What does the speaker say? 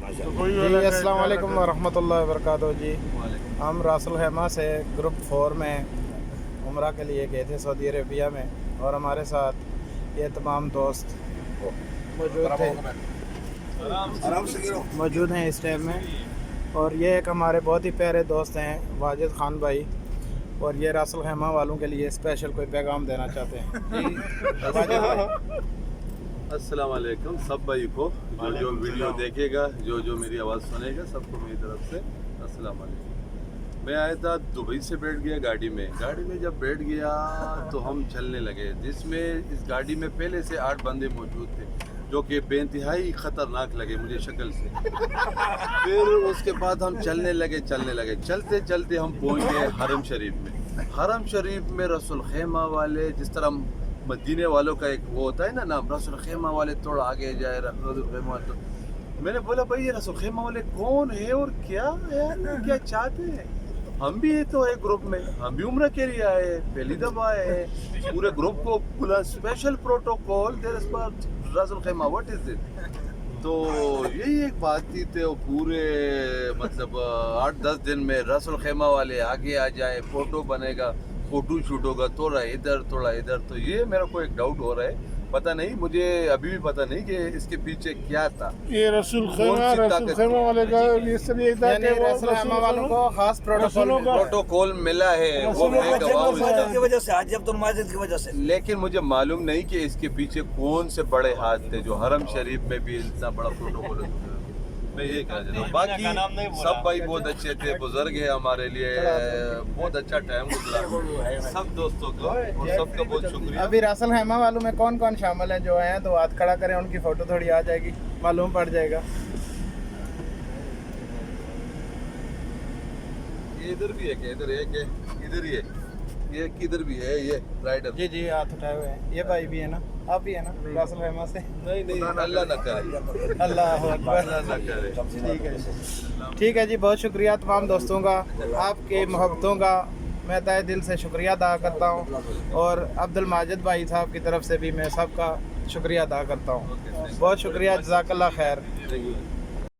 जी अस्सलाम वालेकुम वरहमतुल्लाहि वबरकातुहू। जी हम रासुल खैमा से ग्रुप 4 में उम्रा के लिए गए थे सऊदी अरेबिया में, और हमारे साथ ये तमाम दोस्त मौजूद हैं इस टाइम में। और ये एक हमारे बहुत ही प्यारे दोस्त हैं वाजिद खान भाई, और ये रासुल खैमा वालों के लिए स्पेशल कोई पैगाम देना चाहते हैं। वाजिद भाई। अस्सलाम वालेकुम सब भाई को, जो वीडियो देखेगा, जो मेरी आवाज़ सुनेगा, सबको मेरी तरफ से अस्सलाम वालेकुम। मैं आया था दुबई से, बैठ गया गाड़ी में जब बैठ गया तो हम चलने लगे, जिसमें इस गाड़ी में पहले से 8 बंदे मौजूद थे जो कि बेइंतहाई ख़तरनाक लगे मुझे शक्ल से। फिर उसके बाद हम चलने लगे चलते चलते हम पहुंच गए हरम शरीफ में रसूल खैमा वाले, जिस तरह मदीने वालों का एक वो होता है ना नाम, रसूल खैमा वाले थोड़ा आगे जाए रसूल खैमा वाले। तो मैंने बोला भाई ये रसूल खैमा वाले कौन है और क्या चाहते हैं? हम भी तो है ग्रुप में, हम भी उम्र के लिए आए, पहली दफा आए हैं। पूरे ग्रुप को बोला स्पेशल प्रोटोकॉल रसूल खैमा, व्हाट इज इट? तो यही एक बातचीत है, पूरे मतलब 8-10 दिन में रसूल खैमा वाले आगे आ जाए, फोटो बनेगा, फोटो शूट होगा, थोड़ा इधर। तो ये मेरा को एक डाउट हो रहा है, पता नहीं, मुझे अभी भी पता नहीं कि इसके पीछे क्या था। ये रसूल खैमा वाले का इसलिए था कि वो रसूल खैमा वालों को खास प्रोटोकॉल मिला है, वो मैं गवाह हूं की वजह से, आज जब तुम माजिद की वजह से। लेकिन मुझे मालूम नहीं कि इसके पीछे कौन से बड़े हाथ थे जो हरम शरीफ में भी इतना बड़ा प्रोटोकॉल है। मैं ये कहना चाहता हूँ, बाकी सब भाई बहुत अच्छे थे, बुजुर्ग है हमारे लिए, बहुत अच्छा टाइम गुजरा सब दोस्तों का, और सबका बहुत शुक्रिया। अभी रासुल खैमा वालों में कौन कौन शामिल है जो आए हैं, तो हाथ खड़ा करें, उनकी फोटो थोड़ी आ जाएगी, मालूम पड़ जाएगा। इधर भी है, इधर एक है, इधर ही है, ये किधर भी है, ये राइडर। जी हाथ उठाए हुए हैं, ये भाई भी है ना, आप भी है ना रासुल खैमा से? नहीं अल्लाह न करे, अल्लाह अकबर। न करे। ठीक है जी, बहुत शुक्रिया तमाम दोस्तों का, आपके मोहब्बतों का मैं तहे दिल से शुक्रिया अदा करता हूँ, और अब्दुल माजिद भाई साहब की तरफ से भी मैं सबका शुक्रिया अदा करता हूँ। बहुत शुक्रिया, जज़ाकल्लाह खैर।